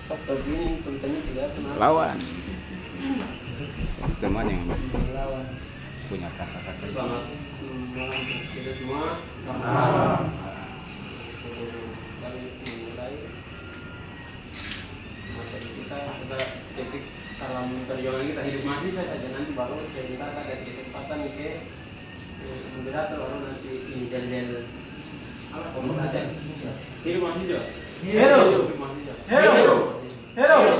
Sabtu ini tulisannya tidak kenal. Lawan. Teman yang Lawan. punya kata-kata. Selamat malam kita semua. Kami mulai materi kita ketik dalam perjuangan kita hidup mati saja, nanti baru saya minta ada kesempatan ke moderator baru nanti ini dari apa komunikasi hidup mati juga. Hidup mati juga. Hero.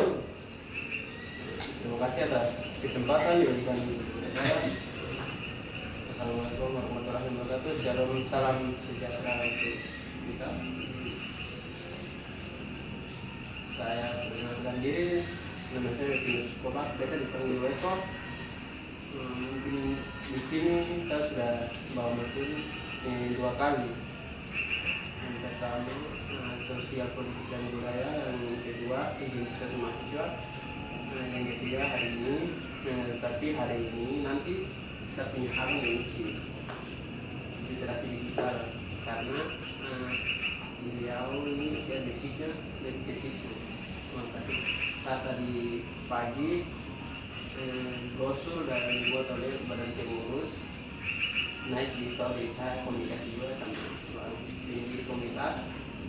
Terima kasih atas kesempatan diberikan kepada saya. Assalamualaikum warahmatullahi wabarakatuh. Shalom, salam sejahtera untuk kita. Saya perkenalkan diri, nama saya Vinus Kobat, biasa dipanggil Weko. Mungkin di sini kita sudah bawa materi 2 kali. Yang pertama sosial politik dan budaya, yang kedua identitas mahasiswa, yang ketiga hari ini. Tapi hari ini nanti kita punya hal yang isi literasi digital karena beliau ini dia basicnya dari situ. Saat tadi pagi brosur dan dibuat oleh Badan Pengurus naik di story saya komunikasi juga sama di komunitas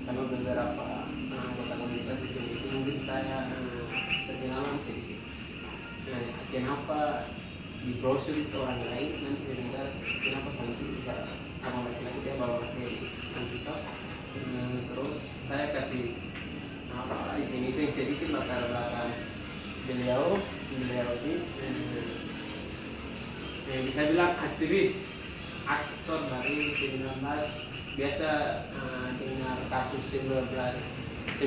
karena beberapa anggota komunitas di sini itu mungkin saya perkenalan sedikit. Kenapa di brosur itu orang lain nanti dengar kenapa nanti bisa sama laki-laki dia bawa materi nanti terus saya kasih ini sedikit latar belakang beliau ini bisa bilang aktivis aktor dari 19 biasa dengar kasus 1998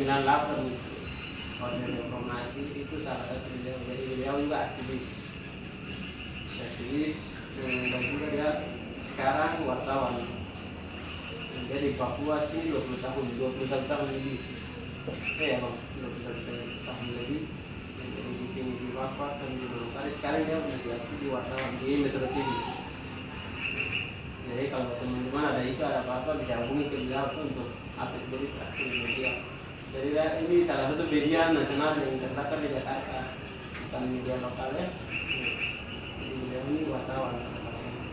order reformasi itu salah satu beliau, jadi beliau juga aktivis dan juga dia sekarang wartawan. Jadi Papua sini 21 tahun lebih. Ya bang, 21 tahun lebih. Jadi di sini di Papua dan di Manokwari. Sekarang dia masih aktif di wartawan di Metro TV. Jadi kalau teman-teman ada itu ada apa-apa bisa hubungi ke beliau untuk update berita di media. Jadi ini salah satu media nasional yang terdaftar di Jakarta, bukan media lokal ya. Beliau ini wartawan.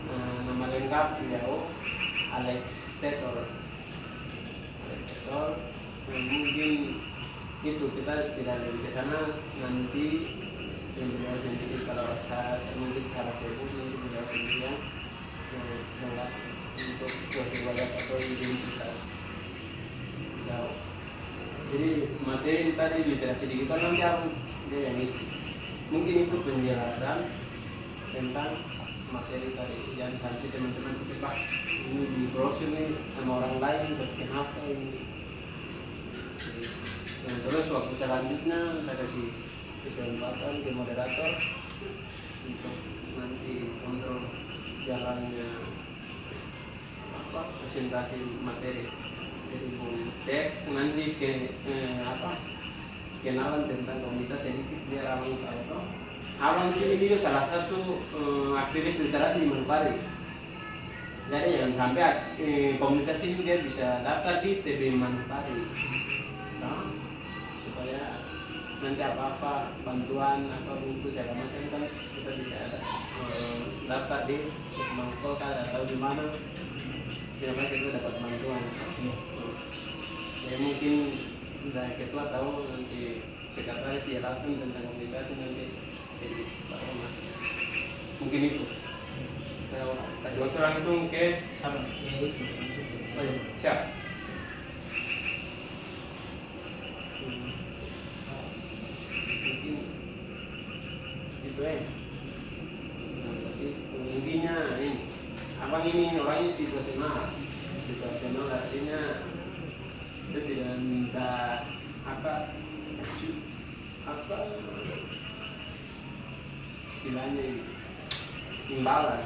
Nama lengkap beliau Alex Tetor. Mungkin itu kita tidak lebih ke sana nanti beliau sendiri kalau saya mungkin salah sebut nanti beliau sendiri yang menolak untuk riwayat atau identitas beliau. Jadi materi tadi literasi digital nanti aku dia yang isi. Mungkin itu penjelasan tentang materi tadi yang nanti teman-teman kita ini di brosur ini sama orang lain kenapa ini. Dan terus waktu selanjutnya saya kasih kesempatan ke moderator untuk nanti kontrol jalannya presentasi materi. Jadi Dek nanti ke kenalan tentang komunitas sedikit biar abang tahu. Abang ini juga salah satu aktivis literasi di Manokwari. Jadi jangan sampai komunitas ini dia bisa daftar di TV Manokwari, supaya nanti apa-apa bantuan apa buku segala macam kan kita bisa daftar di Mangkok atau di mana, supaya kita dapat bantuan. Ya mungkin dari ketua tahu nanti sekretaris jelaskan tentang komunikasi nanti jadi mungkin itu. Kasih waktu langsung ke apa? Siap. Mungkin itu intinya ini abang ini orangnya situasional artinya itu tidak minta apa istilahnya imbalan.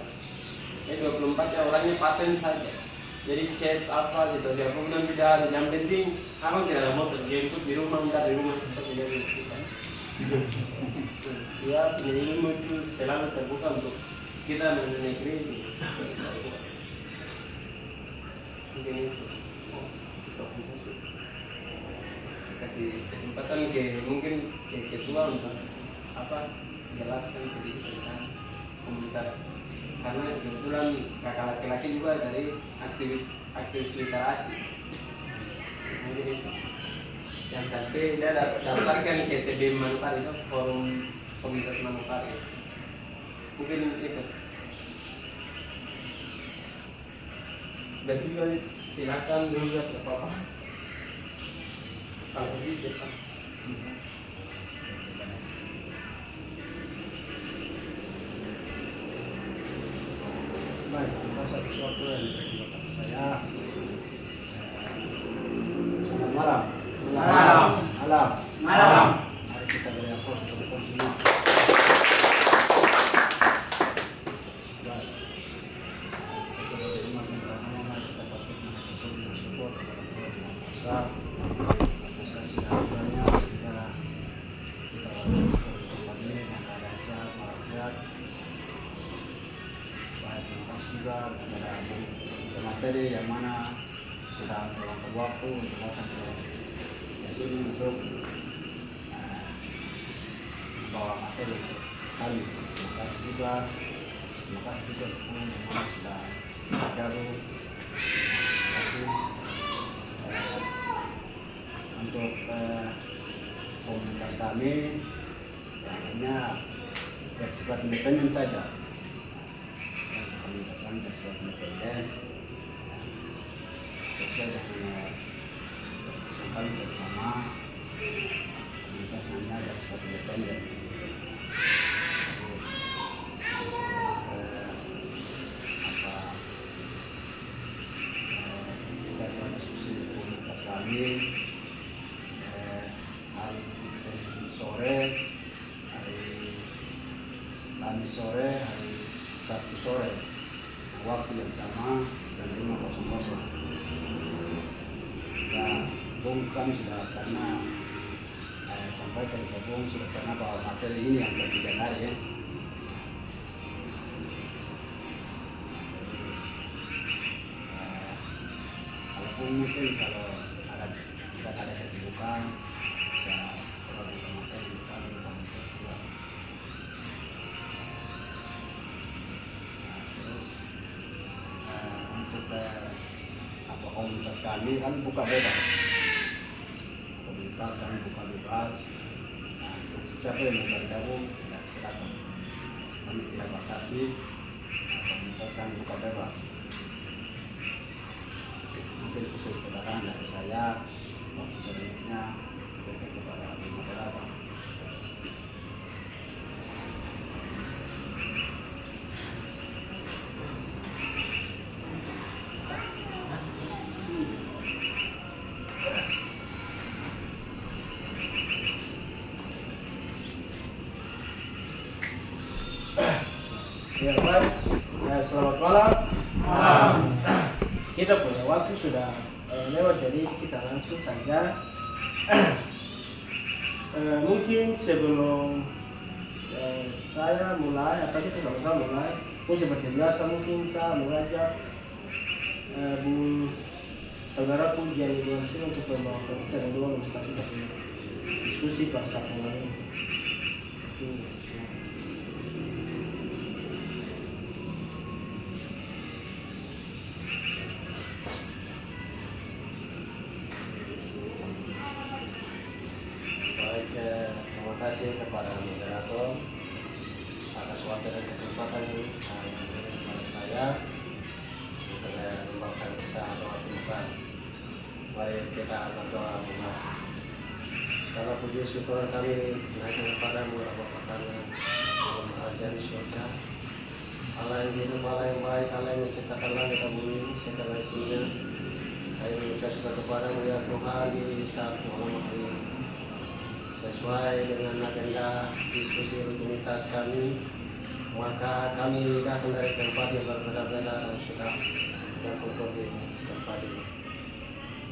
24 ya orangnya paten saja. Jadi chat apa gitu, dia kemudian tidak yang penting abang tidak ada motor, dia ikut di rumah, minta di rumah seperti dia gitu kan. Dia punya ilmu itu selalu terbuka untuk kita mengenai ini. Mungkin itu. kasih kesempatan ke mungkin ke ketua untuk jelaskan sedikit tentang komunitas, karena kebetulan kakak laki-laki juga dari aktivis literasi. Mungkin itu yang sampai dia daftarkan ke TB Manufar, itu forum komunitas Manufar ya. Mungkin itu. Dan juga silakan juga apa-apa kalau di depan. Baik, satu sesuatu yang diperkenalkan saya. Selamat malam. Malam. Malam. Malam. Mari kita beri aplaus untuk teman semua. Baik. Sebagai umat yang beragama, kita patut mensyukuri dan bersyukur kepada Tuhan Yang Maha Esa atas kasih karunia sehingga kita bersyukur tempat ini dengan keadaan sehat walafiat. Baik, terima kasih juga kepada Bung materi yang mana sudah meluangkan waktu untuk datang ke sini untuk membawa materi untuk kami. Terima kasih juga teman yang mana sudah bergabung. Terima kasih untuk komunitas kami yang hanya bersifat independen saja. Komunitas kami bersifat independen sesuai dengan yang kami bersama. Komunitas namanya bersifat independen. Kita akan diskusi komunitas kami hari sore, hari Kamis sore, hari Sabtu sore, waktu yang sama dan 5:00. Ya, Bung kami sudah pernah sampaikan ke Bung, sudah pernah bawa materi ini yang ketiga hari ya. Walaupun mungkin kalau tidak ada kesibukan, bisa orang yang materi kami kami berdua. Terus untuk komunitas kami buka bebas. Komunitas kami buka bebas. Untuk siapa yang mau bergabung, ya silakan. Kami tidak batasi. Komunitas kami buka bebas. Mungkin khusus kedatangan dari saya, waktu selanjutnya diberikan kepada moderator. Ya, baik. Selamat malam. Malam. Kita punya waktu sudah lewat, jadi kita langsung saja. Mungkin sebelum saya mulai, atau kita sama-sama mulai, seperti biasa mungkin saya mengajak Bung saudara Pujian Ibu untuk membawakan kita dan dua untuk kita diskusi pada saat mulai. Terima kasih kepada moderator atas waktu dan kesempatan yang diberikan kepada saya untuk membawakan kita doa pembukaan. Mari kita berdoa mulai. Segala puji syukur kami naikkan kepadamu ya Bapa kami yang berada di surga. Allah yang hidup, Allah yang baik, Allah yang menciptakan langit dan bumi segala isinya. Kami mengucap syukur kepadamu ya Tuhan di saat malam hari ini. Sesuai dengan agenda diskusi rutinitas kami, maka kami datang dari tempat yang berbeda-beda dan sudah berkumpul di tempat ini.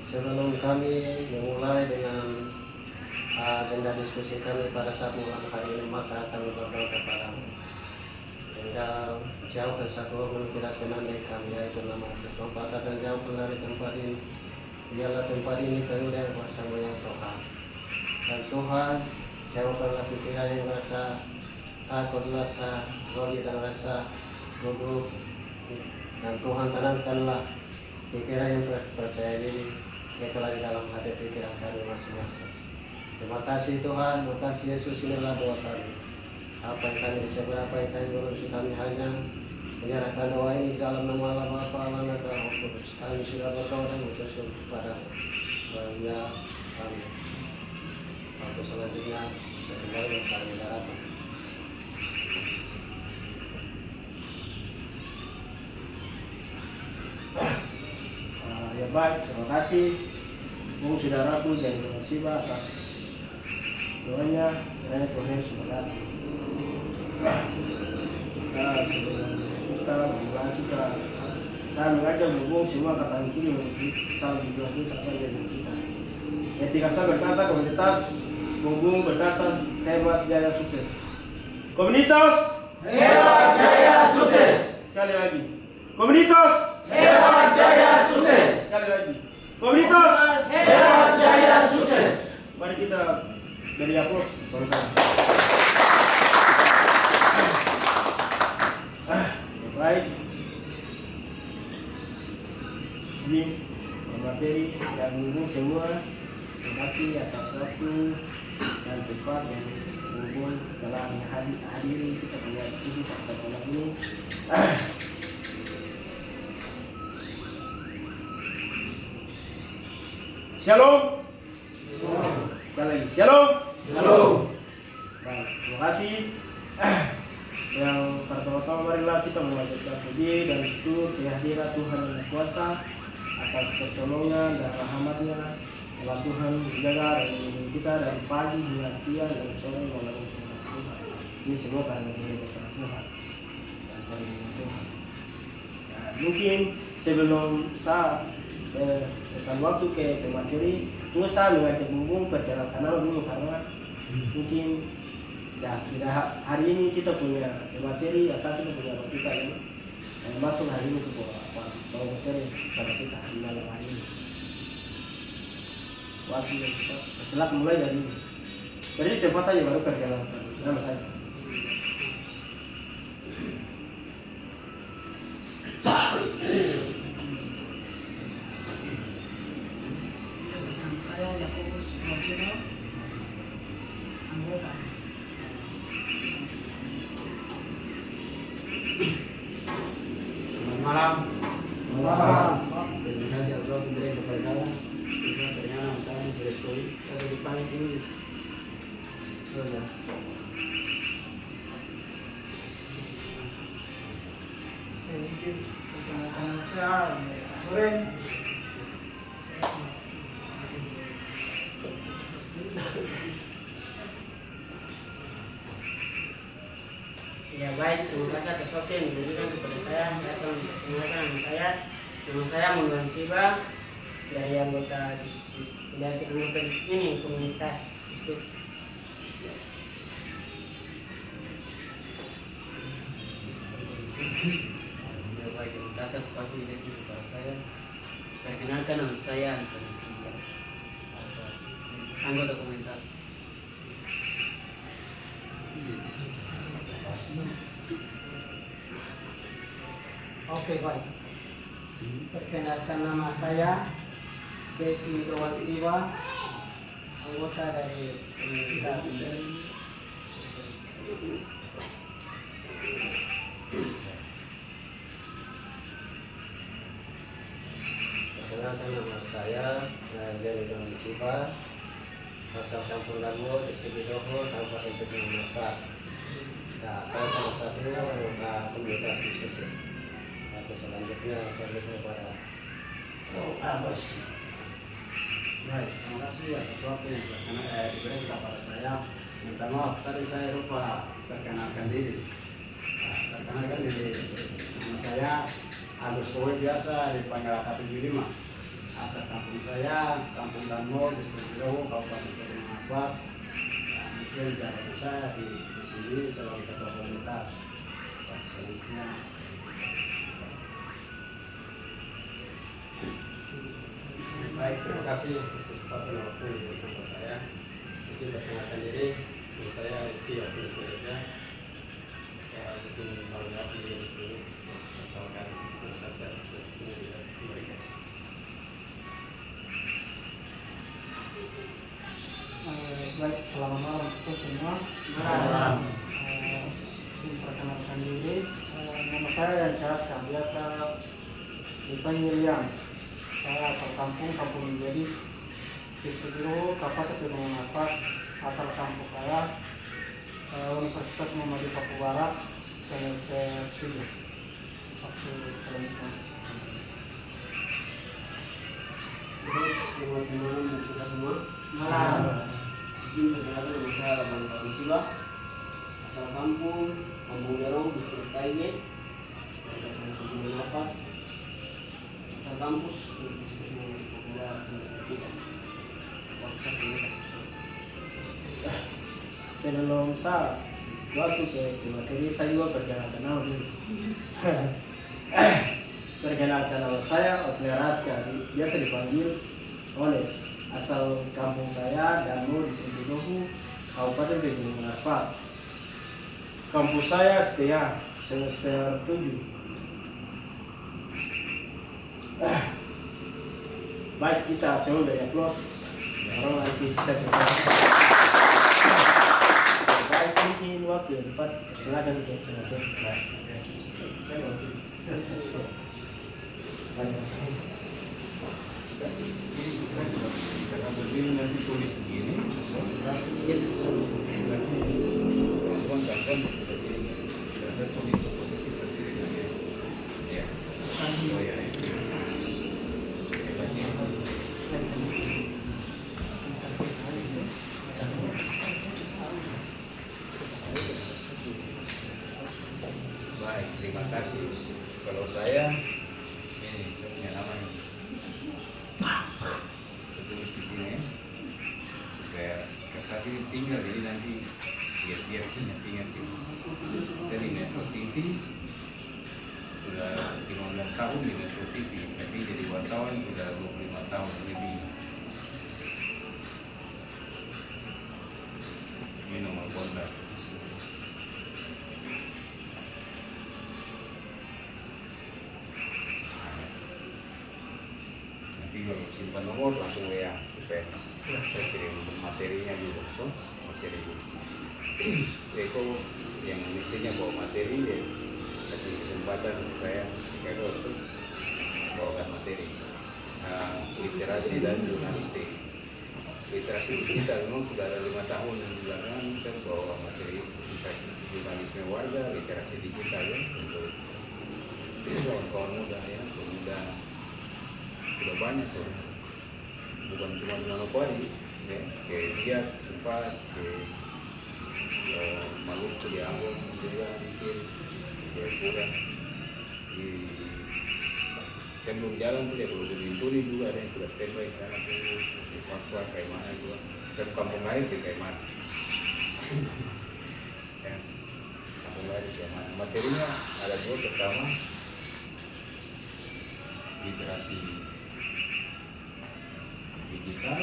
Sebelum kami memulai dengan agenda diskusi kami pada saat malam hari ini, maka kami berdoa kepadamu. Tinggal jauhkan satu orang tidak senang dari kami, yaitu nama Tuhan, dan jauhkan dari tempat ini. Biarlah tempat ini penuh dengan kuasa-Mu yang Tuhan. Dan Tuhan, jauhkanlah pikiran yang rasa takut, rasa grogi dan rasa gugup. Dan Tuhan tenangkanlah pikiran yang percaya diri yang telah di dalam hati pikiran kami masing-masing. Terima kasih Tuhan, terima kasih Yesus, inilah doa kami. Apa yang kami disebut, apa yang kami berusaha, kami hanya menyerahkan doa ini di dalam nama Allah Bapa, Anak dan Roh Kudus. Kami sudah berdoa dan mengucap syukur kepada-Mu. Haleluya. Amin. Waktu selanjutnya saya kembali kepada daratan. Ya baik, terima kasih Bung saudaraku dan Bung Siba atas doanya. Kiranya Tuhan Yesus memberkati. Sebelum kita mulai saya mengajak Bung semua kata ini untuk saling berdoa kita saja dengan kita. Ketika saya berkata komunitas, Bung berkata hebat jaya sukses. Komunitas Hebat Jaya Sukses. sekali lagi. Komunitas Hebat Jaya Sukses. sekali lagi. Komunitas Hebat Jaya Sukses. mari kita beri aplaus. Baik. Ini materi dan Bung semua. Terima kasih atas waktu dan tempat yang Bung telah menghadiri kita punya diskusi pada malam ini. Shalom. Sekali lagi. Shalom. Shalom. Baik, terima kasih. Yang pertama-tama marilah kita memanjatkan puji dan syukur kehadiran Tuhan yang kuasa atas pertolongan dan rahmatnya. Dalam Tuhan menjaga dan melindungi kita dari pagi hingga siang dan sore melalui firman Tuhan. Ini semua karena kebenaran Tuhan dan perlindungan Tuhan. Nah, mungkin sebelum saya berikan waktu ke materi, mungkin saya mengajak Bung perkenalkan dulu karena mungkin ya tidak hari ini kita punya materi atau kita punya kita yang masuk hari ini ke materi sama kita di malam hari ini. Waktu kita setelah mulai dari ini. Jadi cepat aja baru perkenalkan nama saya. Saya Yakobus Monsino, anggota. Selamat malam. Malam. Terima kasih Allah memberi keberkahan. Kita ternyata saya direstui dari depan ini. Sudah. Mungkin perkenalkan saya Ren. Ya baik, terima kasih atas waktu yang diberikan kepada saya. Saya akan memperkenalkan nama saya Munduan Siba dari anggota ini komunitas itu. Ya baik, terima kasih atas waktu yang diberikan kepada saya. Perkenalkan nama saya Munduan Siba, anggota komunitas. Oke, baik. Perkenalkan nama saya Devi Siwa, anggota dari komunitas. Perkenalkan nama saya Dewi Siva, asal Kampung Darmo, Distrik Bidoho, Kabupaten Pegunungan Mapak. Nah, saya salah satunya anggota komunitas diskusi. Waktu selanjutnya saya berikan kepada Bos. Baik, terima kasih atas waktu yang diberikan kepada saya. Minta maaf tadi saya lupa perkenalkan diri. Perkenalkan diri. Nama saya Agus Kowe, biasa dipanggil KP5. Asal kampung saya, Kampung Danmo, Distrik Bidoho, Kabupaten Pegunungan Mapak. Mungkin jabatan saya di sini sebagai ketua komunitas. Selanjutnya. baik, terima kasih atas waktu yang diberikan kepada saya. izin perkenalkan diri, nama saya Eki Abdul Surya. Saya bikin bangga di sini perkenalkan masyarakat mereka. Baik, selamat malam untuk semua. Malam. Perkenalkan diri, nama saya yang saya biasa dipanggil Yang. Saya asal kampung menjadi Distrik Biru, Kabupaten Pegunungan Apat. Asal kampung saya Universitas Muhammadiyah Papua Barat, semester 7. Waktu selanjutnya. Selamat malam untuk kita semua. Malam. Izin perkenalkan nama saya Bang Pak Siwa, asal kampung Derong, Distrik Taige, Kabupaten Pegunungan Apat, asal kampus Universitas Papua Barat. Waktu Sebelum saya waktu ke materi, saya juga perkenalkan nama dulu. Perkenalkan nama saya Otmar Raska, biasa dipanggil Oles. Asal kampung saya Danur, Distrik Binuhu, Kabupaten Pegunungan Apat. Kampus saya setia semester 7. Baik, kita semua dari applause. Orang nanti kita baik, mungkin waktu yang tepat, silakan kita Karena berdiri nanti tulis begini, teman-teman kan seperti ini. Karena tulis posisi berdiri begini. Ya. Oh ya. Baik, terima kasih. Kalau saya ini saya punya nama ini. Tulis di sini. Kayak tadi tinggal jadi nanti dia ingat saya di Metro TV sudah 15 tahun di Metro TV, tapi jadi wartawan sudah 25 tahun lebih. Ini nomor kontak. Nanti kalau simpan nomor langsung WA supaya saya kirim materinya juga tuh, materi Eko yang mestinya bawa materi ya kasih kesempatan saya kalau untuk bawakan materi literasi dan jurnalistik. Literasi kita memang sudah ada 5 tahun belakangan kita bawa materi jurnalisme warga, literasi digital ya untuk kawan-kawan muda ya, pemuda sudah banyak tuh, bukan cuma di Manokwari ya, ke Biak, Cepat, ke Maluku, di Ambon juga bikin, di Jayapura, di sebelum jalan tuh ya belum di Bintuni juga ada yang sudah standby sana tuh di Papua kayak mana juga, dan kampung lain di kayak mana, ya, kampung lain di kayak mana. Materinya ada dua, pertama literasi digital,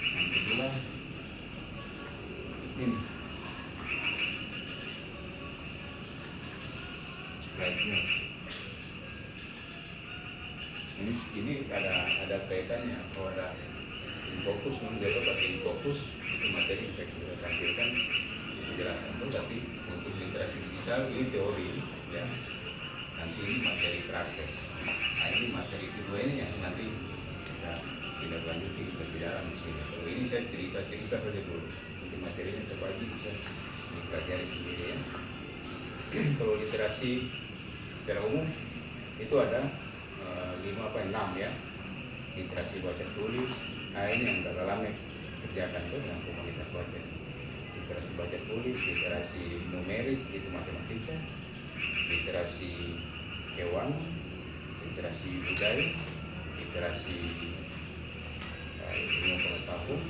yang kedua ini spread news. Ini ada kaitannya, kalau ada Infokus, memang dia pakai Infokus itu materi yang saya sudah tampilkan menjelaskan itu, tapi untuk literasi digital ini teori ya, nanti ini materi praktek. Nah ini materi kedua ini yang nanti kita tidak lanjuti lebih dalam di sini. Kalau ini saya cerita saja dulu. Untuk materinya terbagi bisa dipelajari sendiri ya. Kalau literasi secara umum itu ada 5 ya. Literasi baca tulis. Nah ini yang dalamnya kerjakan itu dengan komunitas baca. Literasi baca tulis, literasi numerik itu matematika, literasi hewan, literasi budaya, literasi ilmu pengetahuan,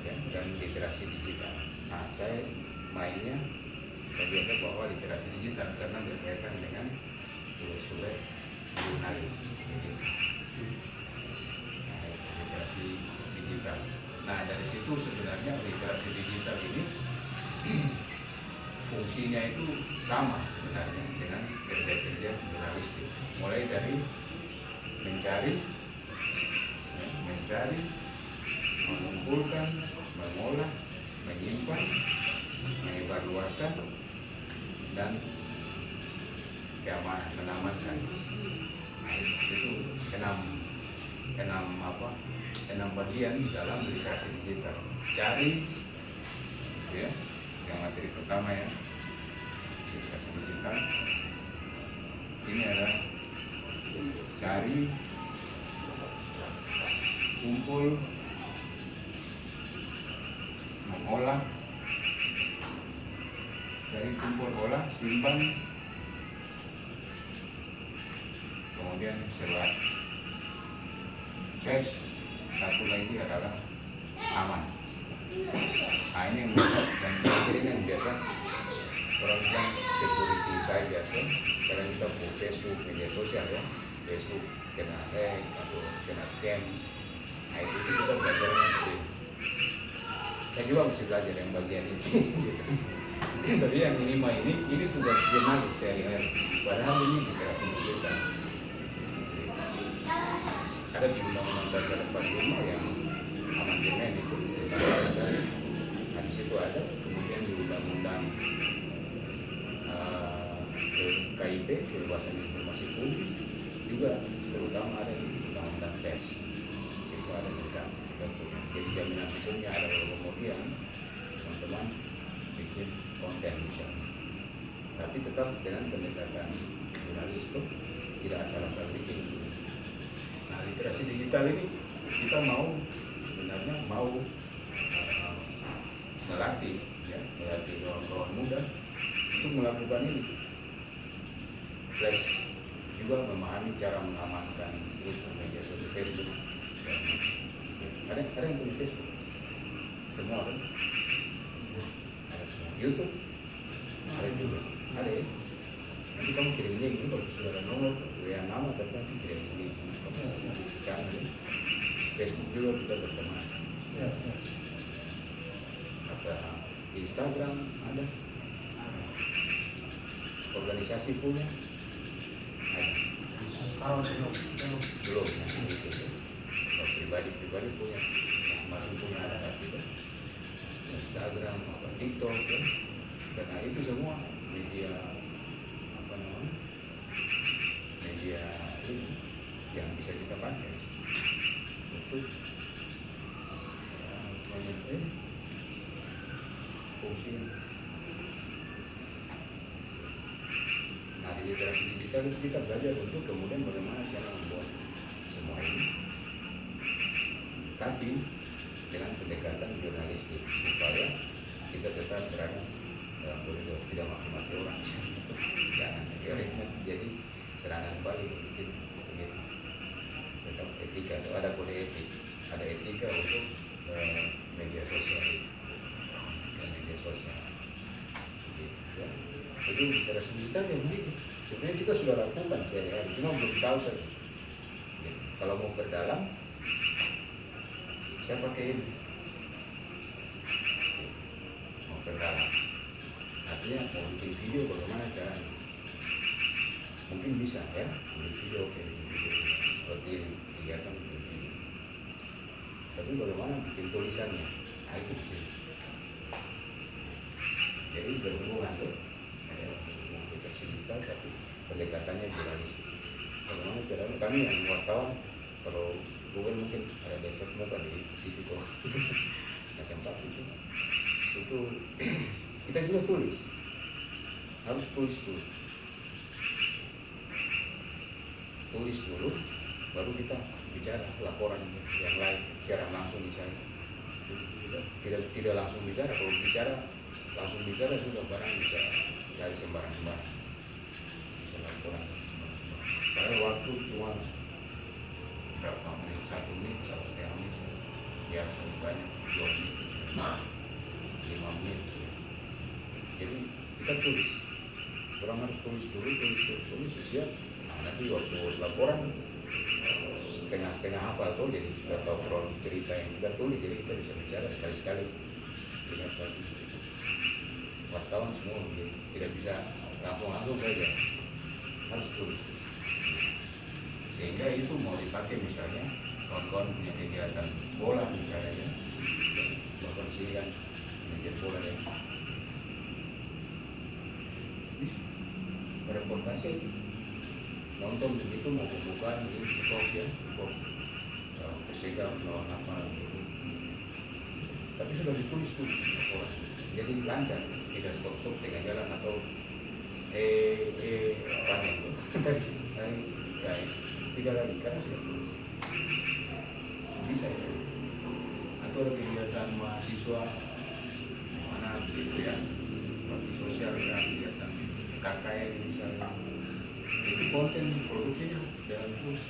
ya, dan literasi digital. Nah, saya mainnya saya biasa bawa literasi digital karena berkaitan dengan tulis-tulis jurnalis. Jadi, literasi digital. sebenarnya literasi digital ini fungsinya itu sama sebenarnya dengan kerja-kerja jurnalistik, mulai dari mencari, mengumpulkan, mengolah, menyimpan, mengevaluasikan, dan keamanan, menamatkan. Nah, itu enam bagian di dalam literasi digital. Cari, ya, yang materi pertama ya, literasi digital. Ini adalah cari, kumpul, mengolah, dari kumpul, olah, simpan, kemudian sebar. Satu lagi adalah aman. Nah, ini yang biasa, dan ini yang biasa orang bilang security site biasa. Karena kita buat Facebook, media sosial ya, Facebook kena hack atau kena scam. Nah, itu kita belajar mesti. Saya juga mesti belajar yang bagian ini. Tapi yang ini tugas jurnalis sehari-hari. Padahal ini literasi digital. Ada di Undang-Undang Dasar 45 yang amandemen itu. Nah, di situ ada, kemudian di Undang-Undang KIP, kebebasan informasi publik, juga terutama ada di Undang-Undang Pers. Itu ada juga. Jadi jaminan hukumnya ada, kalau kemudian teman-teman bikin konten misalnya. Tapi tetap dengan pendekatan jurnalis itu tidak asal-asal bikin. Nah, literasi digital ini kita sebenarnya mau melatih kawan-kawan muda untuk melakukan ini. Plus juga memahami cara mengamankan media sosial Facebook. Ada yang punya Facebook? Semua kan? Ada semua. YouTube? Ada juga. Ada ya? Nanti kamu kirim link itu kalau sudah ada nomor, WA nama, tapi nanti kirim link. Jangan ya. Facebook juga kita berteman. Ada Instagram, ada. Organisasi punya. Kalau belum. Belum, gitu. Kalau pribadi punya, masing punya ada gitu. Instagram, TikTok, ya. Karena itu semua media media ini yang bisa kita pakai untuk fungsi. Nah, di literasi digital itu kita belajar untuk kemudian bagaimana cara membuat semua ini, tapi dengan pendekatan jurnalistik supaya kita tetap berada dalam koridor, tidak maki-maki orang. Jangan teorinya jadi serangan balik begitu. Tetap etika, ada kode etik, ada etika untuk media sosial. Jadi literasi digital yang begitu. Sebenarnya kita sudah lakukan sehari-hari, cuma belum tahu saja. Kalau mau berdalam, saya pakai ini. Mau berdalam, artinya mau bikin video bagaimana caranya? Mungkin bisa ya, bikin video oke, seperti kegiatan bikin video. Tapi bagaimana bikin tulisannya? Nah, itu sih. Jadi berhubungan tuh. Tapi pendekatannya jurnalistik. Bagaimana caranya? Kami yang wartawan, kalau Google mungkin ada besok muka di TV kok macam apa itu kita juga tulis, harus tulis dulu, baru kita bicara laporan yang lain secara langsung bicara. Tidak langsung bicara, kalau langsung bicara juga barang bisa dari sembarang-sembarang. Karena waktu cuma berapa menit, 1 menit, 1,5 menit, ya banyak 2 menit, 5 menit. Jadi kita tulis, orang harus tulis dulu, siap. Nah, nanti waktu laporan setengah-setengah hafal tuh, jadi sudah tahu kronologi cerita yang kita tulis, jadi kita bisa bicara sekali-sekali wartawan semua begini, tidak bisa langsung saja, harus tulis. Sehingga itu mau dipakai misalnya kawan-kawan punya kegiatan bola misalnya ya, bahkan sini kan media bola ya, reportase itu nonton begitu mau pembukaan ini kos ya, kos Persega melawan apa gitu, tapi sudah ditulis tuh laporan, jadi lancar, tidak stop tengah jalan atau apa itu guys tidak lagi karena sudah tulis bisa ya, atau ada kegiatan mahasiswa mana gitu ya, bakti sosial ya, kegiatan KKN misalnya, itu konten produksinya jalan terus,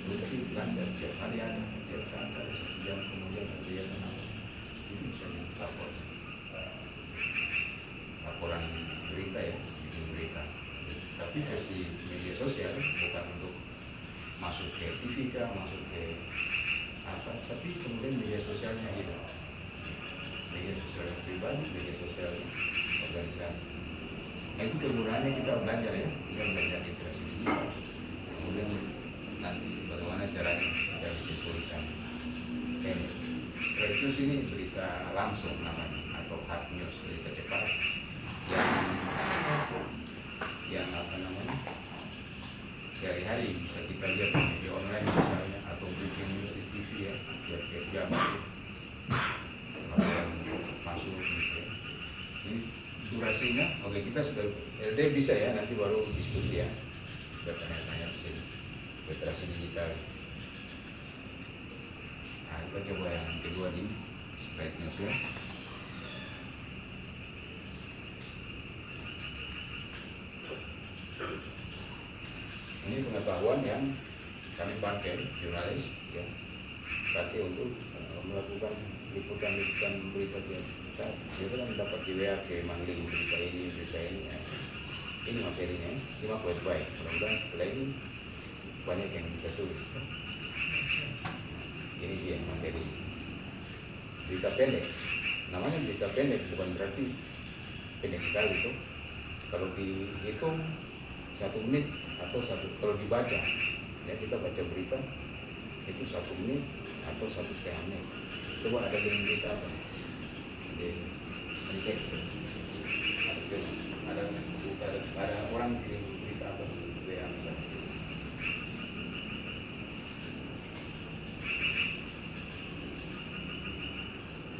produksi lancar tiap hari ada, tiap saat ada, 1 jam kemudian ada kegiatan apa, itu bisa dilapor, laporan berita ya, bikin berita. Tapi versi media sosial bukan untuk masuk ke TV kah, masuk ke apa, tapi kemudian media sosialnya hidup, media sosial pribadi, media sosial organisasi. Nah itu kegunaannya kita belajar ya, kita belajar literasi digital. Kemudian nanti bagaimana caranya kita bikin tulisan pendek. Setelah itu sini berita langsung namanya, atau hard news, berita cepat yang apa namanya sehari-hari bisa kita lihat di media online misalnya, atau breaking news di TV ya, tiap jam masuk gitu ya. Ini durasinya, oke kita sudah LD bisa ya, nanti baru diskusi ya, sudah tanya-tanya di sini literasi digital. Nah kita coba yang kedua di slide news ya. Ini pengetahuan yang kami pakai, jurnalis ya, pakai untuk melakukan liputan berita kita. Kita kan dapat di WA ke mangling berita ini ya. Ini materinya, simak baik-baik. Mudah-mudahan setelah ini banyak yang bisa tulis. Ini dia materi berita pendek. Namanya berita pendek bukan berarti pendek sekali itu. Kalau dihitung 1 menit atau kalau dibaca ya, kita baca berita itu 1 menit atau 1,5 menit. Coba ada dengan berita apa di riset ada orang kirim berita apa WA misalnya,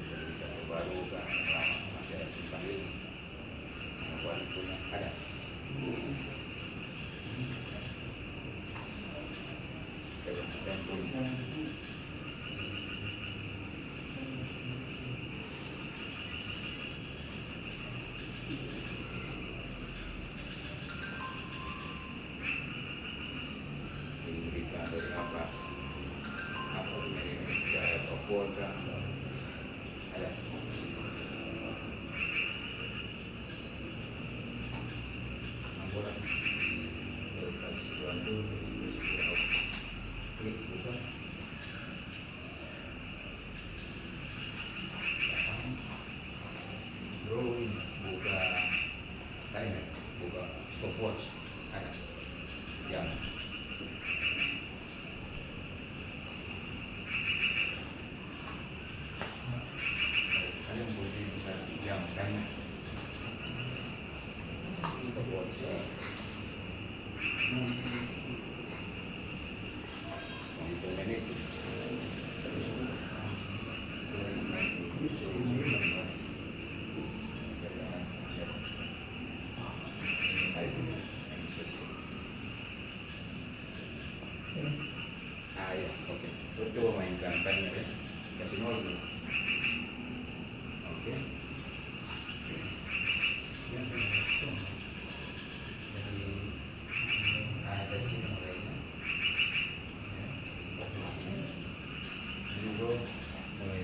berita baru kan lama masih ada tulisan ini punya ada. Berita dari apa dari Jaya Topolda ada. Ambulan bantu klik buka drawing, buka timer, buka stopwatch ada jam. Kalian boleh bisa jam timer stopwatch itu menit. Ya, oke. Coba mainkan timer ya. Kasih 0 dulu. Oke. Dari sini mulainya. Dulu mulai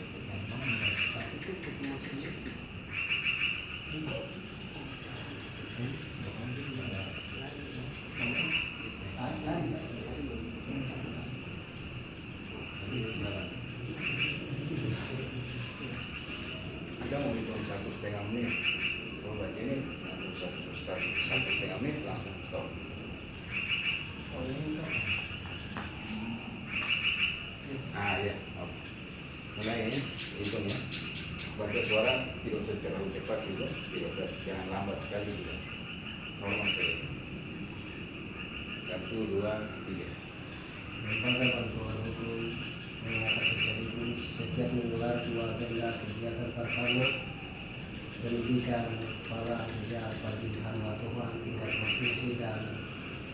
kita mau hitung 1,5 menit. Oh berarti ini 1,5 menit langsung stop. Oh ini kan. Ah ya, mulai ini hitung ya. Baca suara tidak usah terlalu cepat juga, tidak usah jangan lambat sekali juga. Normal saja. 1, 2, 3. Lembaga bantuan hukum mengatakan seribu setiap menggelar dua agenda kegiatan pertama pendidikan kepala kerja bagi hamba Tuhan tingkat provinsi dan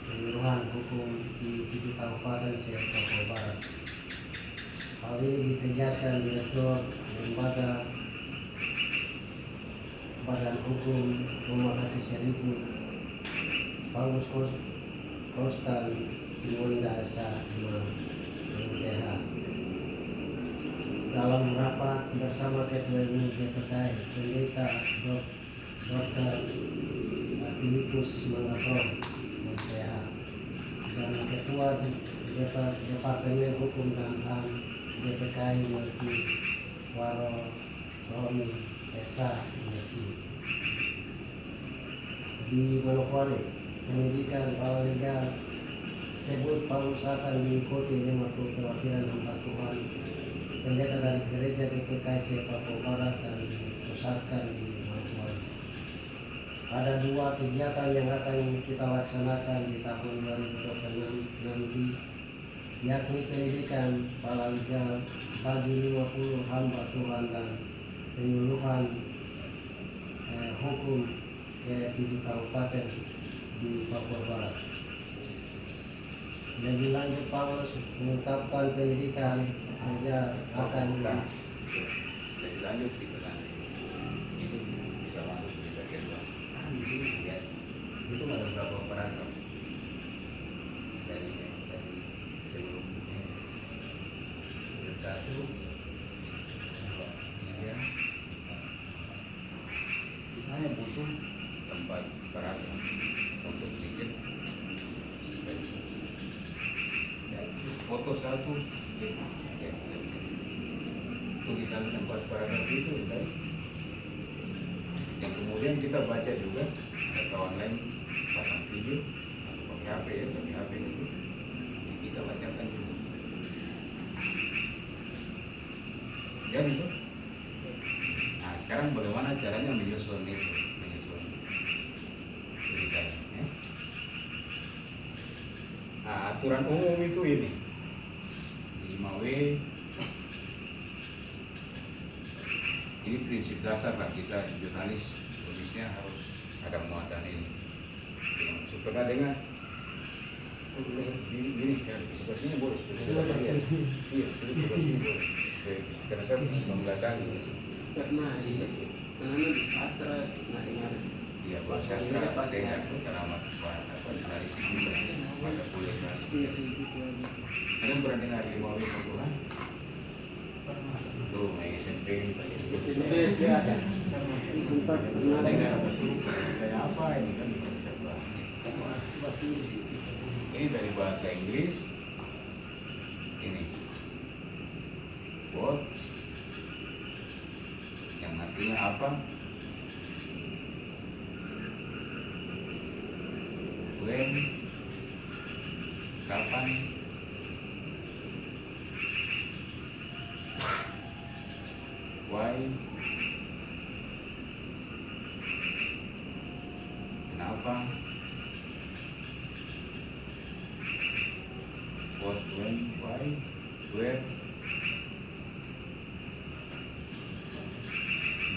penyuluhan hukum di 7 kabupaten se-Papua Barat. Hal ini ditegaskan Direktur Lembaga Badan Hukum Rumah Hati Seribu Paulus Kostan Simonda Esa MTH dalam rapat bersama Ketua Umum GPKI Pendeta Dr. Filipus Mangaprom MTH dan Ketua Departemen Hukum dan HAM GPKI Multi Waro Romi Esa Messi di Manokwari. Pendidikan kepala legal sebut Paulus akan diikuti 50 perwakilan hamba Tuhan pendeta dari gereja GPKI se-Papua Barat dan dipusatkan di Manokwari. Ada 2 kegiatan yang akan kita laksanakan di tahun 2026 nanti, yakni pendidikan kepala legal bagi 50 hamba Tuhan dan penyuluhan hukum ke 7 kabupaten di Papua Barat. Lebih lanjut Paulus mengungkapkan pendidikan kerja akan Lebih lanjut kita nanti itu bisa masuk di bagian bawah. Di sini ya itu ada beberapa paragraf dari sebelumnya. 1, 2, 3. Hanya butuh tempat paragraf untuk bikin foto 1 ya, tulisan tempat paragraf itu kan yang kemudian kita baca juga atau online pasang video pakai HP itu kita bacakan juga ya gitu. Nah sekarang bagaimana caranya menyusun itu beritanya ya? Nah aturan umum itu ini 5W ini prinsip dasar lah kita jurnalis tulisnya harus ada muatan ini. Yang pernah dengar ini sepertinya boleh iya sepertinya boleh karena saya membelakang Karena di sastra nggak dengar. iya bahasa dengar karena analisis juga mata kuliah kalian pernah dengar 5W Tuhan tuh SMP Ya ada. Sempat pernah dengar. kayak apa ini kan kita bisa bahas. Ini dari bahasa Inggris ini what yang artinya apa, when kapan, why kenapa, what, when, why, where,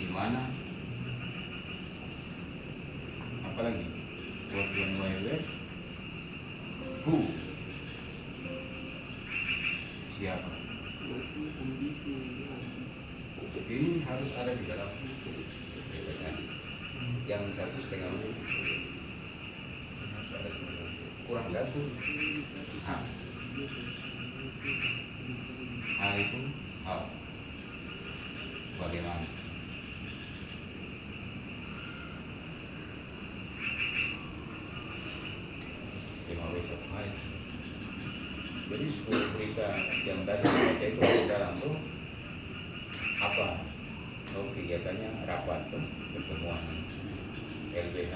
di mana, apalagi what, when, why, where, who, siapa. Ini harus ada di dalam yang 1,5 menit kurang satu. Itu how, bagaimana. Jadi 10 berita yang tadi baca itu di dalam tuh apa kegiatannya rapat tuh, pertemuan LBH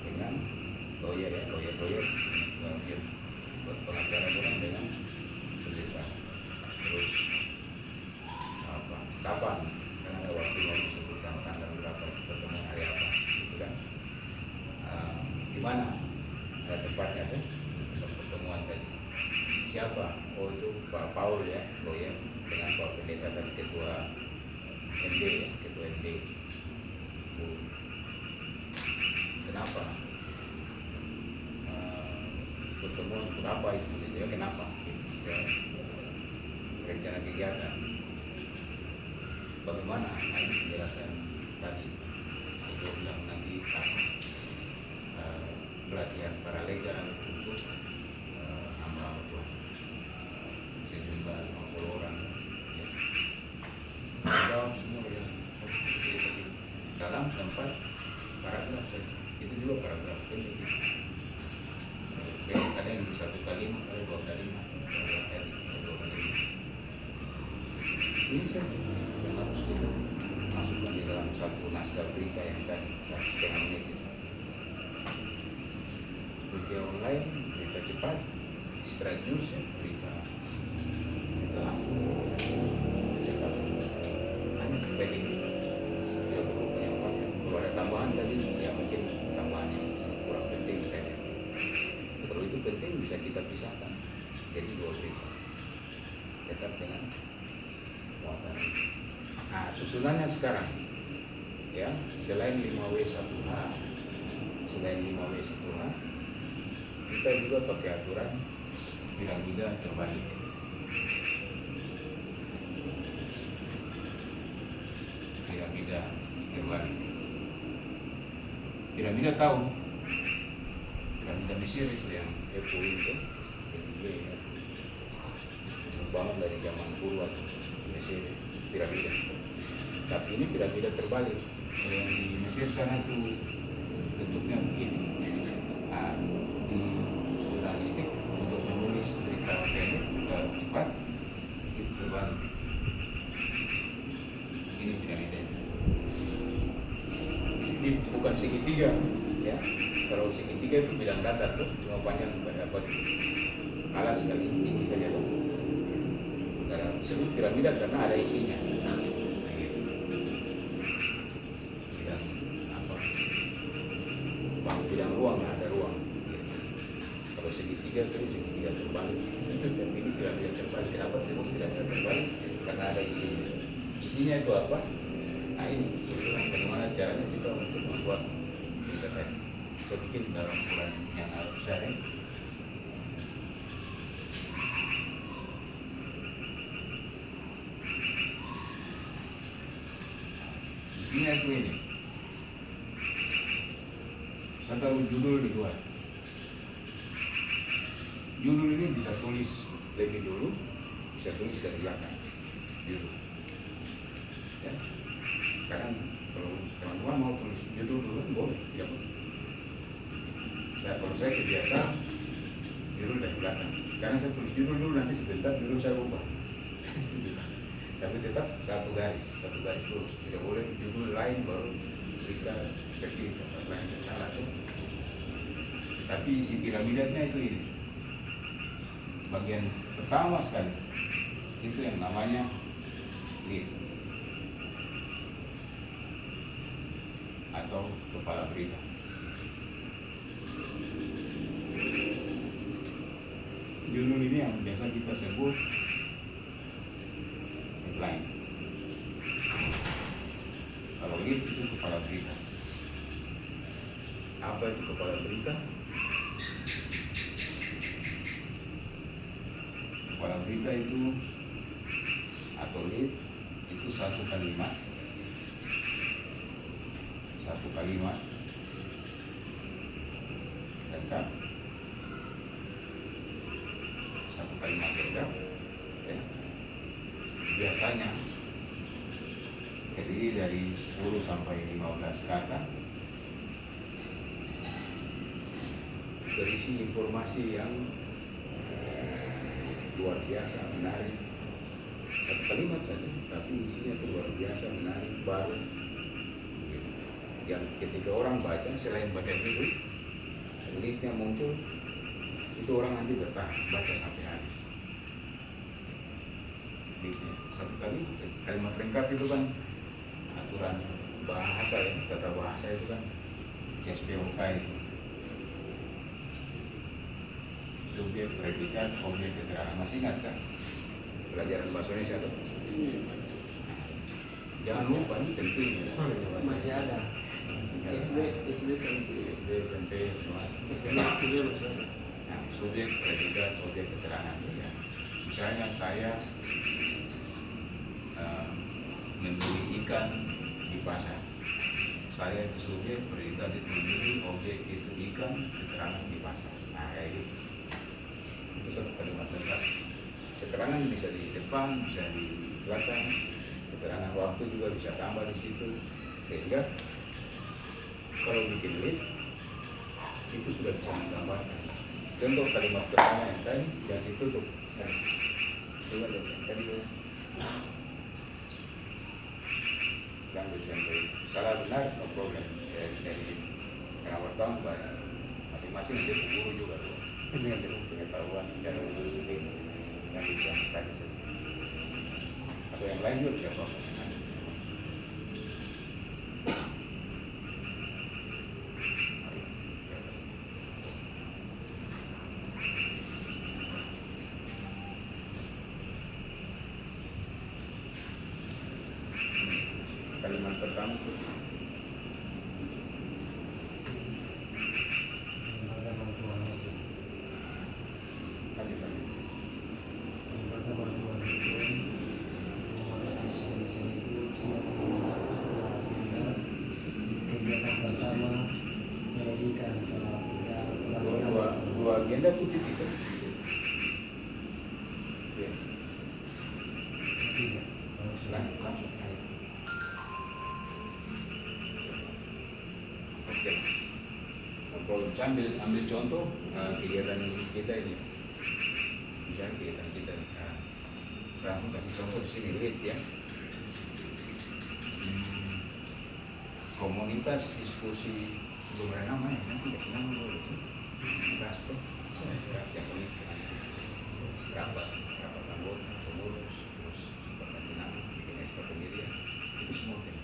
dengan lawyer kemudian pengacara orang dengan pendeta. Terus kapan, karena ada waktunya disebutkan tanggal berapa, pertemuan hari apa, gitu kan. Di mana tempatnya tuh untuk pertemuan tadi? Siapa? Oh itu Pak Paul ya, lawyer dengan Pak Pendeta dan Ketua MD ya, Ketua MD. Kenapa? Pertemuan untuk apa itu? Gitu ya, kenapa? Gitu, ya. Rencana kegiatan. Bagaimana? Nah, ini penjelasan tadi. Itu bilang nanti pelatihan paralegal untuk hamba Tuhan sejumlah 50 orang. Ya. Ada semua yang dalam tempat paragraf itu juga paragraf pendek. Kadang yang satu kalimat, ada 2 kalimat, ada 2 kalimat. Ini saja yang harus kita masukkan di dalam satu naskah berita yang tadi 1,5 menit itu. Berita online, berita cepat, straight news ya, berita cepat. Hanya sependek. Tidak perlu penyampaian. Kalau ada tambahan tadi, ya mungkin tambahan yang kurang penting saja. Kalau itu penting bisa kita pisahkan. Jadi 2 berita. Tetap dengan muatan. Nah, susunannya sekarang, ya, selain 5W1H, kita juga pakai aturan piramida terbalik. Piramida tahu, piramida Mesir itu yang Epo itu, bangun dari zaman kuno Mesir, piramida. Tapi ini piramida terbalik. Yang di Mesir sana itu bentuknya begini. Nah, di jurnalistik untuk menulis berita pendek cepat itu terbalik. Ini piramida. Ini bukan segitiga, ya. Kalau segitiga itu bidang datar tuh, cuma panjang dapat alas sekali tinggi saja tuh. Karena disebut piramida karena ada isinya. Bidang ruang, ada ruang. Kalau segitiga itu segitiga terbalik. Dan ini piramida terbalik. Kenapa disebut piramida terbalik? Karena ada isinya. Isinya itu apa? Nah ini susunan bagaimana caranya kita untuk membuat internet. Kita bikin dalam ukuran yang agak besar ya. Isinya itu ini. Saya tahu judul dibuat. Judul ini bisa tulis lebih dulu, bisa tulis dari belakang. Judul. Ya. Sekarang kalau teman-teman mau tulis judul dulu boleh, ya boleh. Kalau saya kebiasaan judul dari belakang. Sekarang saya tulis judul dulu, nanti sebentar judul saya ubah. Tapi tetap satu garis terus. Tidak boleh judul lain baru berita seperti tempat lain salah tuh. Tapi isi piramidanya itu ini. Bagian pertama sekali itu yang namanya lead atau kepala berita. Judul ini yang biasa kita sebut headline. Kalau lead itu kepala berita. Apa itu kepala berita? Kepala berita itu atau lead itu satu kalimat lengkap, satu kalimat lengkap ya. Biasanya terdiri dari 10 sampai 15 kata, berisi informasi yang luar biasa, menarik. Satu kalimat saja, tapi isinya itu luar biasa. yang ketika orang baca selain baca dulu linknya muncul itu orang nanti bertahan baca sampai habis. Linknya satu kali kalimat lengkap itu kan aturan bahasa ya, tata bahasa itu kan SPOK itu subjek, predikat, objek, keterangan. Masih ingat kan pelajaran bahasa Indonesia tuh? Jangan lupa ini penting ya. Masih ada. SD SMP semua. Nah, subjek, predikat, objek, keterangan ya. Misalnya saya membeli ikan di pasar. Saya itu subjek, predikat itu membeli, objek itu ikan, keterangan di pasar. Nah kayak gitu. Itu satu kalimat lengkap. Keterangan bisa di depan, bisa di belakang. Keterangan waktu juga bisa tambah di situ. Sehingga kalau bikin list itu sudah bisa menggambarkan. Contoh kalimat pertama yang tadi yang ditutup. Coba lihat yang tadi ya. Yang sampai salah benar no problem dari penawar bank masing-masing dia guru juga tuh. Ini yang pengetahuan cara guru sendiri yang disampaikan itu. Atau yang lain juga bisa problem. Kalimat pertama itu dua agenda putih kita. Ambil contoh kegiatan kita ini, misalnya kegiatan kita langsung kasih contoh di sini lihat ya. Komunitas diskusi belum ada nama ya, nanti kasih nama dulu. Bahas tuh, yang unik, rapat anggota, pengurus, terus berganti nama, bikin SK pendirian, itu semua kan.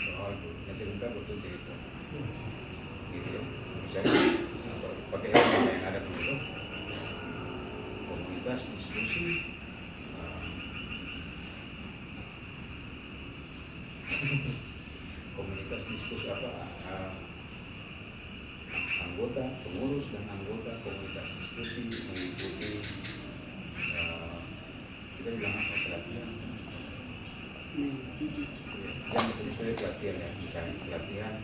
Soal itu, yang sebentar betul cerita, gitu ya. Misalnya pakai yang ada dulu, komunitas diskusi komunitas diskusi apa anggota pengurus dan anggota komunitas diskusi mengikuti kita bilang apa pelatihan yang sesuai pelatihan ya, bukan pelatihan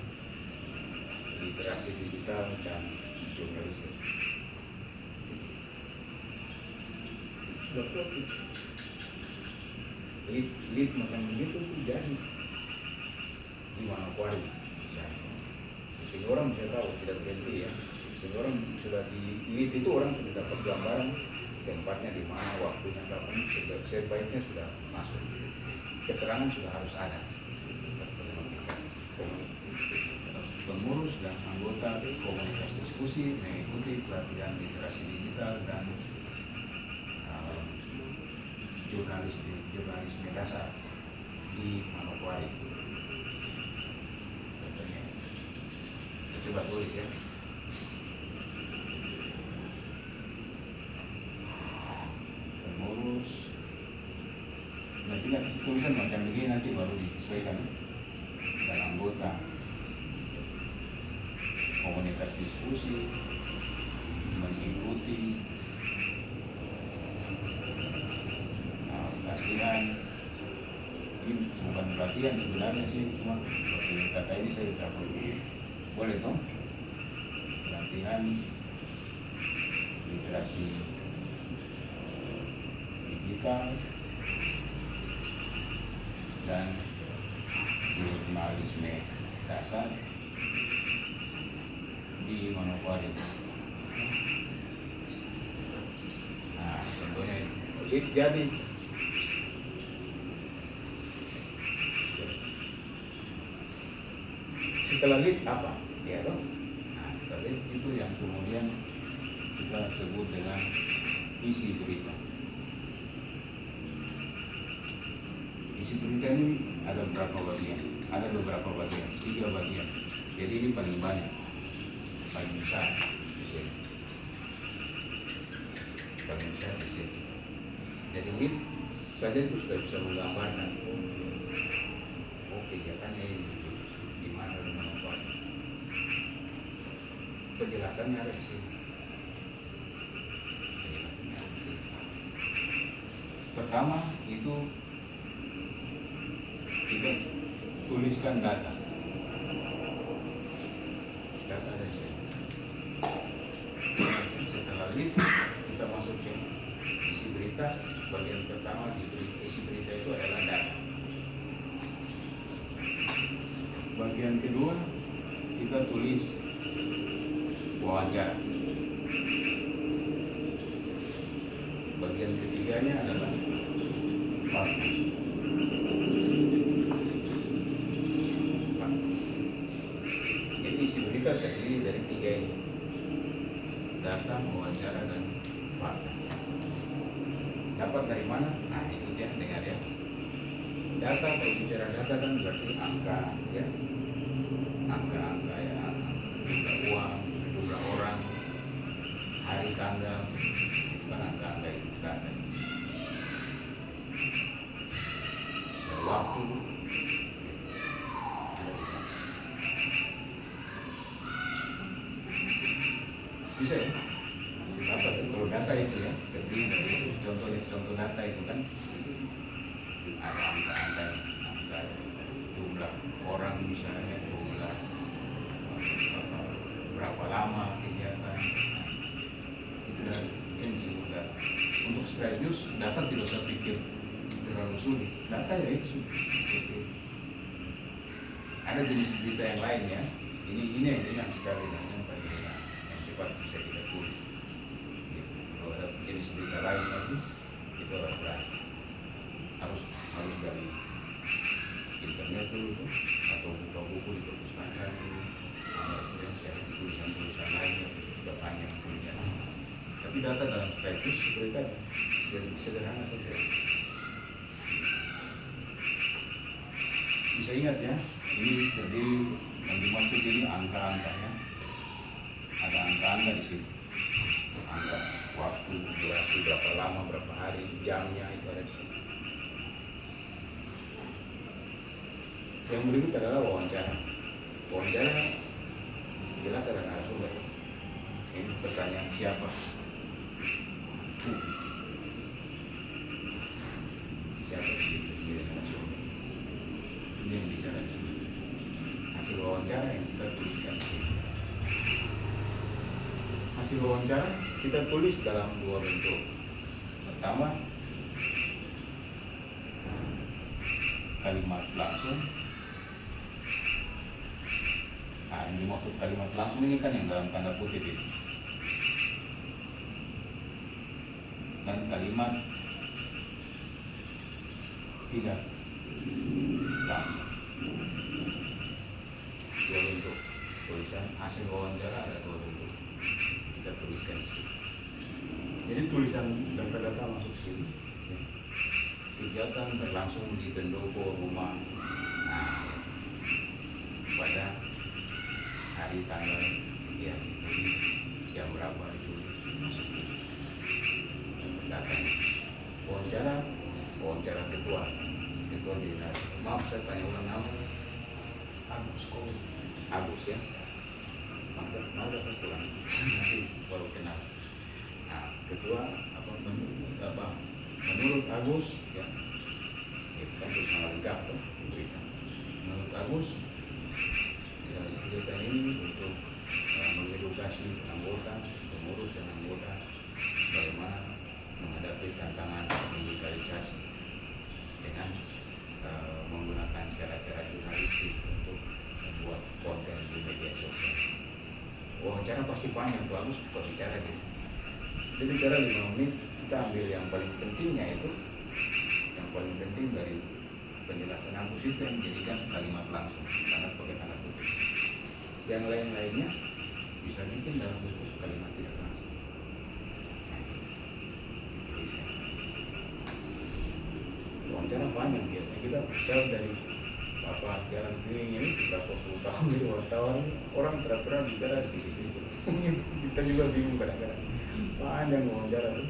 literasi digital dan jurnalistik. Dokter lead macam begitu tuh jadi di Manokwari misalnya. Sehingga orang bisa tahu tidak berhenti ya. Sehingga orang sudah di lead itu orang sudah dapat gambaran tempatnya di mana, waktunya kapan, sebaiknya sudah masuk. Keterangan sudah harus ada. Pengurus dan anggota komunitas diskusi mengikuti pelatihan literasi digital dan jurnalisme dasar di Manokwari. Contohnya, coba tulis ya. Pengurus, nanti tulisan macam begini nanti baru disesuaikan dan anggota komunitas diskusi mengikuti pelatihan. Ini bukan pelatihan sebenarnya sih, cuma kata ini saya ucapkan boleh toh, pelatihan literasi digital dan jurnalisme dasar di Manokwari. Nah, contohnya jadi setelah lead apa? Ya toh? Nah, setelah lead itu yang kemudian kita sebut dengan isi berita. Isi berita ini ada beberapa bagian, 3 bagian. Jadi ini paling banyak, paling besar di sini. Paling besar di sini. Jadi lead saja itu sudah bisa menggambarkan kegiatannya ini di mana apa. Penjelasannya ada di sini. Pertama itu kita tuliskan data dari sini. Setelah itu kita masuk ke isi berita. Bagian pertama di isi berita itu adalah data. Bagian kedua kita tulis wawancara. Bagian ketiganya adalah fakta. Jadi isi berita terdiri dari 3 ini: data, wawancara, dan fakta. Dapat dari mana? Nah itu dia, dengar ya. Data, kalau bicara data kan berarti angka ya, angka-angka ya, jumlah uang, jumlah orang, hari tanggal, bukan angka-angka itu data. Dan waktu. Bisa ya? Apa tuh kalau data itu ya? Terdiri dari contoh data itu kan ada angka jumlah orang misalnya, jumlah berapa lama kegiatan itu dan yang disebut data. Untuk sekaligus data tidak usah pikir terlalu sulit. Data ya itu ada jenis berita yang lain ya. Ini yang ringan sekali dan yang paling ringan yang cepat bisa kita tulis. Gitu. Kalau ada jenis berita lain lagi itu harus dari internet dulu atau buka buku di perpustakaan dulu, kemudian cari tulisan-tulisan lain yang sudah panjang tulisan. Tapi data dalam status berita jadi sederhana saja. Bisa ingat ya, ini terdiri yang dimaksud ini angka-angkanya. Ada angka-angka di sini. Angka waktu, durasi, berapa lama, berapa hari, jamnya itu ada di sini. Yang berikut adalah wawancara. Wawancara jelas ada narasumber. Ini pertanyaan siapa? Siapa sih itu narasumber? Ini yang bicara di sini. Hasil wawancara yang kita tuliskan di sini. Hasil wawancara kita tulis dalam 2 bentuk. Pertama, kalimat langsung. Nah, yang dimaksud kalimat langsung ini kan yang dalam tanda kutip itu. Dan kalimat tidak langsung. 2 bentuk tulisan hasil wawancara ada 2 bentuk. Kita tuliskan di sini. Jadi tulisan data-data masuk sini. Ya. Kegiatan berlangsung di pendopo rumah. Nah, pada hari tanggal ya ditulis, jam berapa ditulis, masuk datanya. Wawancara ketua di maaf saya tanya ulang nama. Agus ya. Maka saya pulang nanti baru kenal. Nah, ketua menurut Agus ya, itu kan terus lengkap tuh berita. Menurut Agus kegiatan ini untuk mengedukasi anggota, pengurus dan anggota bagaimana menghadapi tantangan digitalisasi dengan menggunakan cara-cara jurnalistik untuk membuat konten di media sosial. Wawancara pasti panjang, tuh Agus suka bicara gitu. Dia bicara 5 menit, kita ambil yang paling pentingnya itu, yang paling penting dari penjelasan Agus itu yang menjadikan kalimat langsung, karena pakai tanda kutip. yang lain-lainnya bisa bikin dalam bentuk kalimat tidak langsung. Wawancara panjang biasanya kita sel dari apa jalan keliling ini berapa puluh tahun jadi wartawan, orang terang-terang bicara sedikit-sedikit. Kita juga bingung kadang-kadang, panjang wawancara tuh.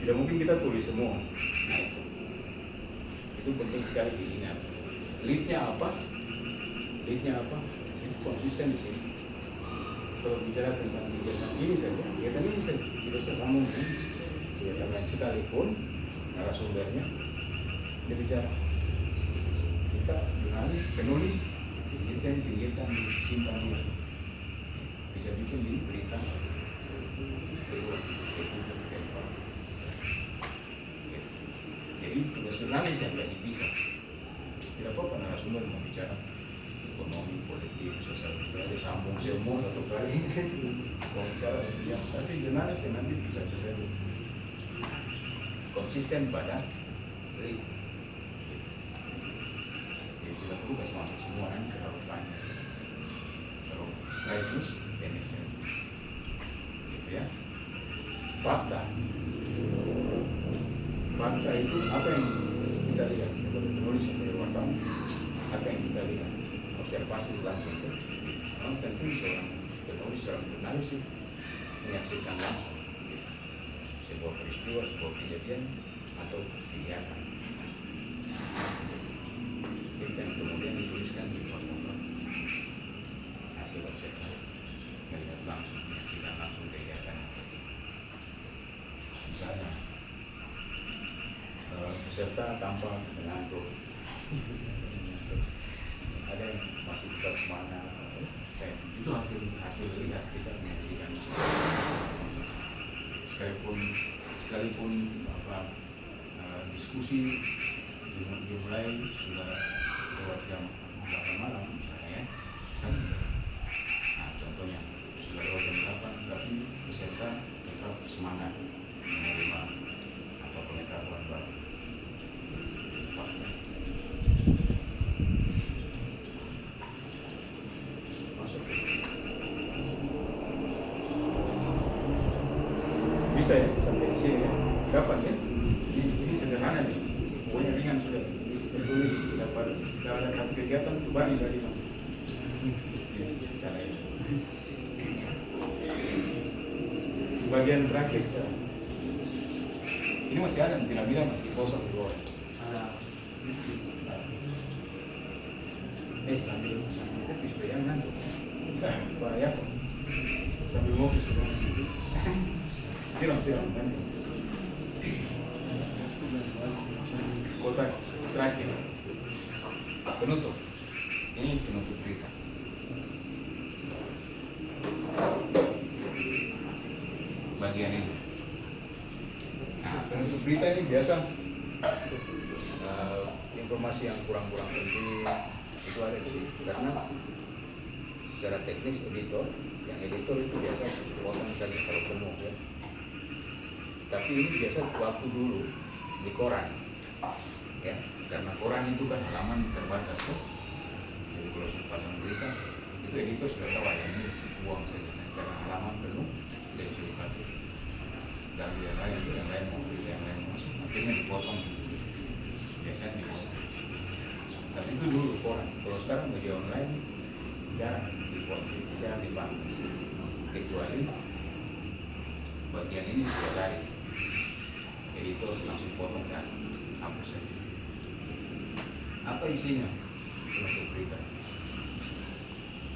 Tidak mungkin kita tulis semua. Nah itu penting sekali diingat. Leadnya apa? Leadnya apa? Itu konsisten di sini. Kalau bicara tentang kegiatan ini saja, kegiatan ini saja tidak usah sambung dengan kegiatan lain sekalipun narasumbernya dia bicara. Kita dengan penulis kegiatan simpan dia bisa bikin di berita jadi tugas jurnalis yang kasih bisa tidak apa-apa narasumber mau bicara ekonomi, politik, sosial budaya sambung semua satu kali mau bicara yang tapi jurnalis yang nanti bisa konsisten pada lead. Tidak perlu kasih masuk semua kan terlalu banyak. Terus strategis, manajer, gitu ya. Fakta itu apa yang kita lihat sebagai penulis sebagai wartawan, apa yang kita lihat observasi langsung itu. Orang tentu seorang penulis, seorang jurnalis itu menyaksikan langsung sebuah peristiwa, sebuah kejadian atau kegiatan. Dan kemudian dituliskan di foto hasil observasi melihat langsung menyaksikan langsung kegiatan misalnya peserta tanpa mengantuk ada yang masih tetap semangat itu hasil lihat kita menyaksikan sekalipun diskusi dimulai sudah lewat jam 8 malam misalnya ya. Nah contohnya sudah lewat jam 8 tapi peserta tetap semangat menerima apa pengetahuan baru. Masuk bisa ya sampai di sini ya dapat ya ini sederhana nih pokoknya ringan sudah tertulis dapat dalam satu kegiatan itu banyak dari cara ini. Bagian terakhir sekarang ini masih ada tidak bilang masih kosong di bawah. Sambil tepis bayangan bahaya kok sambil ngopi sudah siram kan kota terakhir penutup ini penutup berita bagian ini. Nah penutup berita ini biasa informasi yang kurang-kurang penting itu ada di situ karena secara teknis editor itu biasa potong saja kalau penuh ya. Tapi ini biasa waktu dulu di koran ya karena koran itu kan halaman terbatas tuh jadi kalau pasang berita itu editor sudah tahu ya ini buang saja karena halaman penuh tidak bisa dipakai dan yang lain mau berita yang lain masuk akhirnya dipotong biasanya dipotong. Tapi itu dulu koran kalau sekarang media online jarang dipotong jarang dipakai kecuali bagian ini sudah tarik editor langsung potong dan hapus saja. Apa isinya? Penutup berita.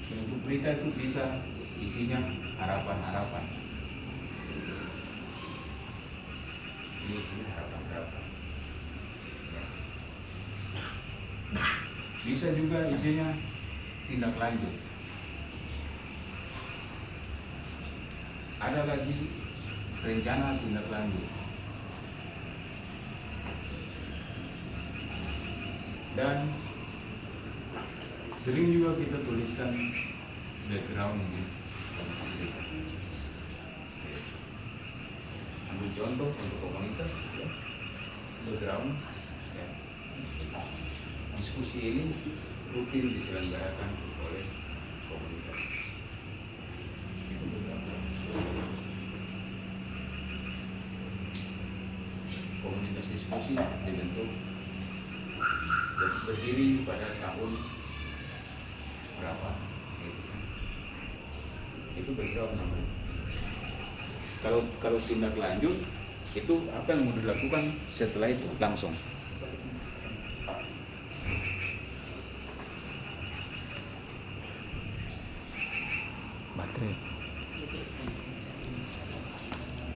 Penutup berita itu bisa isinya harapan-harapan. Ini isinya harapan-harapan. Ya. Bisa juga isinya tindak lanjut. Ada lagi rencana tindak lanjut. Dan sering juga kita tuliskan background ini. Ambil contoh untuk komunitas ya. Background ya. Diskusi ini rutin diselenggarakan oleh komunitas. komunitas diskusi dibentuk berdiri pada tahun berapa gitu kan. Itu background namanya. Kalau tindak lanjut itu apa yang mau dilakukan setelah itu langsung baterai